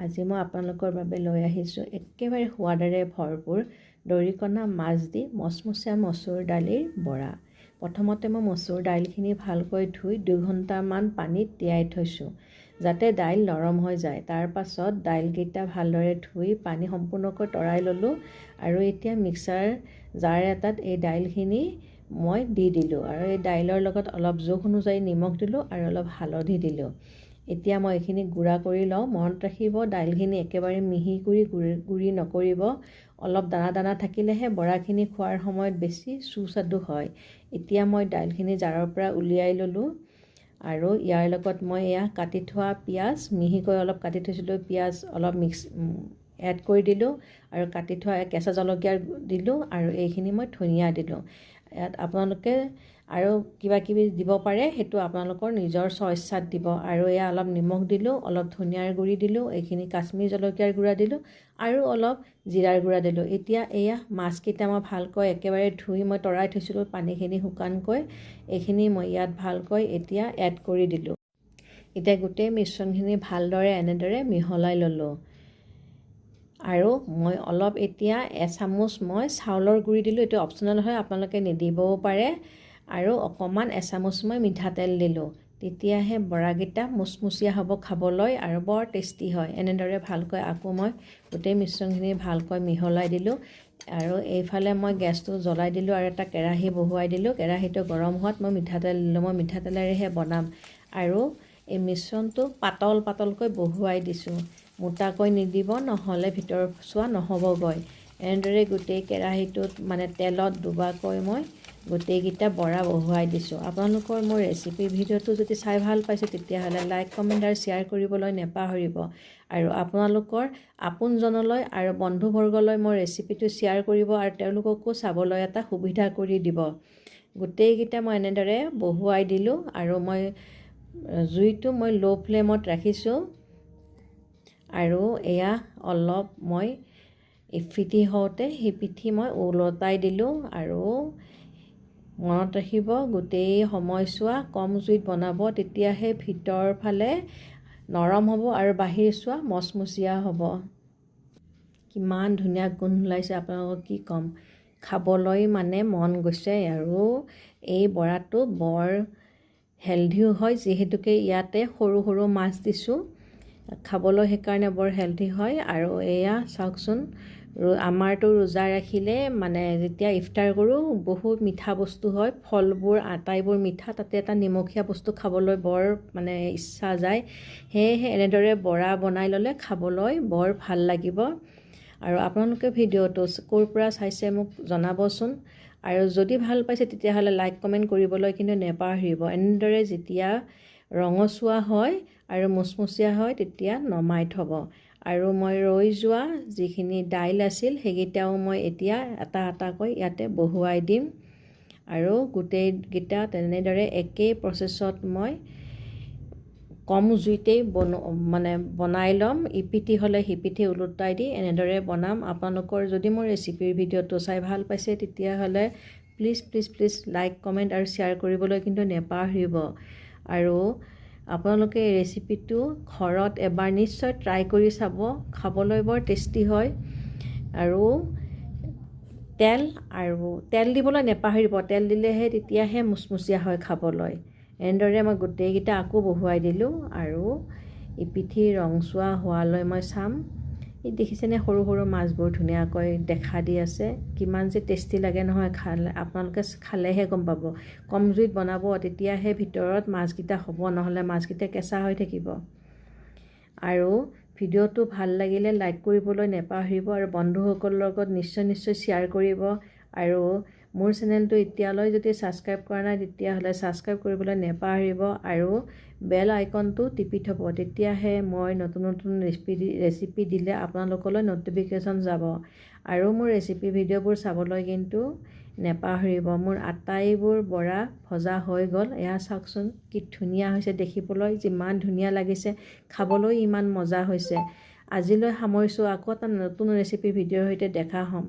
আজি মই আপোনালোকৰ বাবে লৈ আহিছোঁ একেবাৰে সোৱাদেৰে ভৰপূৰ দৰিকণা মাছ দি মচমচীয়া মচুৰ দালিৰ বৰা। প্ৰথমতে মই মচুৰ দাইলখিনি ভালকৈ ধুই 2 ঘণ্টামান পানীত তিয়াই থৈছোঁ যাতে দাইল নৰম হৈ যায়। তাৰ পাছত দাইলকেইটা ভালদৰে ধুই পানী সম্পূৰ্ণকৈ তৰাই ল'লোঁ আৰু এতিয়া মিক্সাৰ জাৰ এটাত এই দাইলখিনি মই দি দিলোঁ আৰু এই দাইলৰ লগত অলপ জোখ অনুযায়ী নিমখ দিলোঁ আৰু অলপ হালধি দিলোঁ। এতিয়া মই এইখিনি গুড়া কৰি লওঁ। মনত ৰাখিব দাইলখিনি একেবাৰে মিহি কৰি গুড়ি নকৰিব। অলপ দানা দানা থাকিলেহে বৰাখিনি খোৱাৰ সময়ত বেছি সুস্বাদু হয়। এতিয়া মই দাইলখিনি জাৰৰ পৰা উলিয়াই ল'লোঁ আৰু ইয়াৰ লগত মই এয়া কাটি থোৱা পিঁয়াজ মিহিকৈ অলপ কাটি থৈছিলোঁ পিঁয়াজ অলপ এড কৰি দিলোঁ আৰু কাটি থোৱা কেঁচা জলকীয়া দিলোঁ আৰু এইখিনি মই ধনিয়া দিলোঁ। ইয়াত আপোনালোকে আৰু কিবা কিবি দিব পাৰে, সেইটো আপোনালোকৰ নিজৰ স্বইচ্ছাত দিব। আৰু এয়া অলপ নিমখ দিলোঁ, অলপ ধনিয়াৰ গুড়ি দিলোঁ, এইখিনি কাশ্মীৰ জলকীয়াৰ গুড়া দিলোঁ আৰু অলপ জিৰাৰ গুড়া দিলোঁ। এতিয়া এয়া মাছকেইটা মই ভালকৈ একেবাৰে ধুই মই তৰাই থৈছিলোঁ পানীখিনি শুকানকৈ, এইখিনি মই ইয়াত ভালকৈ এতিয়া এড কৰি দিলোঁ। এতিয়া গোটেই মিশ্ৰণখিনি ভালদৰে এনেদৰে মিহলাই ল'লোঁ আৰু মই অলপ এতিয়া এচামুচ মই চাউলৰ গুড়ি দিলোঁ। এইটো অপশ্যনেল হয়, আপোনালোকে নিদিবও পাৰে। আৰু অকণমান এচামুচ মই মিঠাতেল দিলোঁ। তেতিয়াহে বৰাকেইটা মুচমুচীয়া হ'ব খাবলৈ আৰু বৰ টেষ্টি হয়। এনেদৰে ভালকৈ আকৌ মই গোটেই মিশ্ৰণখিনি ভালকৈ মিহলাই দিলোঁ আৰু এইফালে মই গেছটো জ্বলাই দিলোঁ আৰু এটা কেৰাহী বহুৱাই দিলোঁ। কেৰাহীটো গৰম হোৱাত মই মিঠাতেল দিলোঁ। মই মিঠাতেলেৰেহে বনাম আৰু এই মিশ্ৰণটো পাতল পাতলকৈ বহুৱাই দিছোঁ। মোটাকৈ নিদিব, নহ'লে ভিতৰচোৱা নহ'বগৈ। এনেদৰে গোটেই কেৰাহীটোত মানে তেলত ডুবাকৈ মই গোটেইকেইটা বৰা বহুৱাই দিছোঁ। আপোনালোকৰ মোৰ ৰেচিপি ভিডিঅ'টো যদি চাই ভাল পাইছে তেতিয়াহ'লে লাইক, কমেণ্ট আৰু শ্বেয়াৰ কৰিবলৈ নেপাহৰিব। আৰু আপোনালোকৰ আপোনজনলৈ আৰু বন্ধুবৰ্গলৈ মোৰ ৰেচিপিটো শ্বেয়াৰ কৰিব আৰু তেওঁলোককো চাবলৈ এটা সুবিধা কৰি দিব। গোটেইকেইটা মই এনেদৰে বহুৱাই দিলোঁ আৰু মই জুইটো মই ল' ফ্লেমত ৰাখিছোঁ আৰু এয়া অলপ মই ইপিঠি হওঁতে সিপিঠি মই ওলটাই দিলোঁ আৰু মনত ৰাখিব গোটেই সময়ছোৱা কম জুইত বনাব, তেতিয়াহে ভিতৰ ফালে নৰম হ'ব আৰু বাহিৰ চোৱা মচমচীয়া হ'ব। কিমান ধুনীয়া গোন্ধ ওলাইছে, আপোনালোকক কি ক'ম, খাবলৈ মানে মন গৈছে। আৰু এই বৰাটো বৰ হেল্ডিও হয়, যিহেতুকে ইয়াতে সৰু সৰু মাছ দিছোঁ, খাবলৈ সেইকাৰণে বৰ হেল্ডি হয়। আৰু এয়া চাওকচোন, আমাৰতো ৰোজা ৰাখিলে মানে যেতিয়া ইফতাৰ কৰোঁ বহুত মিঠা বস্তু হয়, ফলবোৰ আটাইবোৰ মিঠা, তাতে এটা নিমখীয়া বস্তু খাবলৈ বৰ মানে ইচ্ছা যায়। সেয়েহে এনেদৰে বৰা বনাই ল'লে খাবলৈ বৰ ভাল লাগিব। আৰু আপোনালোকে ভিডিঅ'টো ক'ৰ পৰা চাইছে মোক জনাবচোন। আৰু যদি ভাল পাইছে তেতিয়াহ'লে লাইক, কমেণ্ট কৰিবলৈ কিন্তু নেপাহৰিব। এনেদৰে যেতিয়া ৰঙচুৱা হয় আৰু মুচমুচীয়া হয় তেতিয়া নমাই থ'ব। আৰু মই ৰৈ যোৱা যিখিনি দাইল আছিল সেইকেইটাও মই এতিয়া এটা এটাকৈ ইয়াতে বহুৱাই দিম আৰু গোটেইকেইটা তেনেদৰে একেই প্ৰচেছত মই কম জুইতেই বনাই ল'ম। ইপিঠি হ'লে সিপিঠি ওলোটাই দি এনেদৰে বনাম। আপোনালোকৰ যদি মোৰ ৰেচিপিৰ ভিডিঅ'টো চাই ভাল পাইছে তেতিয়াহ'লে please please please like, comment আৰু শ্বেয়াৰ কৰিবলৈ কিন্তু নেপাহৰিব। আৰু আপোনালোকে এই ৰেচিপিটো ঘৰত এবাৰ নিশ্চয় ট্ৰাই কৰি চাব, খাবলৈ বৰ টেষ্টি হয়। আৰু তেল দিবলৈ নেপাহৰিব, তেল দিলেহে তেতিয়াহে মুচমুচীয়া হয় খাবলৈ। এনেদৰে মই গোটেইকেইটা আকৌ বহুৱাই দিলোঁ আৰু ইপিঠি ৰংচোৱা হোৱালৈ মই চাম। এই দেখিছেনে সৰু সৰু মাছবোৰ ধুনীয়াকৈ দেখা দি আছে, কিমান যে টেষ্টি লাগে নহয় খালে, আপোনালোকে খালেহে গম পাব। কম জুইত বনাব, তেতিয়াহে ভিতৰত মাছকেইটা হ'ব, নহ'লে মাছকেইটা কেঁচা হৈ থাকিব। আৰু ভিডিঅ'টো ভাল লাগিলে লাইক কৰিবলৈ নেপাহৰিব আৰু বন্ধুসকলৰ লগত নিশ্চয় শ্বেয়াৰ কৰিব। আৰু মোৰ চেনেলটো এতিয়ালৈ যদি ছাবস্ক্ৰাইব কৰা নাই তেতিয়াহ'লে ছাবস্ক্ৰাইব কৰিবলৈ নেপাহৰিব আৰু বেল আইকনটো টিপি থ'ব, তেতিয়াহে মই নতুন নতুন ৰেচিপি দিলে আপোনালোকলৈ ন'টিফিকেশ্যন যাব। আৰু মোৰ ৰেচিপি ভিডিঅ'বোৰ চাবলৈ কিন্তু নেপাহৰিব। মোৰ আটাইবোৰ বৰা ভজা হৈ গ'ল, এয়া চাওকচোন কি ধুনীয়া হৈছে দেখিবলৈ, যিমান ধুনীয়া লাগিছে খাবলৈ ইমান মজা হৈছে। আজিলৈ সামৰিছোঁ, আকৌ এটা নতুন ৰেচিপি ভিডিঅ'ৰ সৈতে দেখা হ'ম।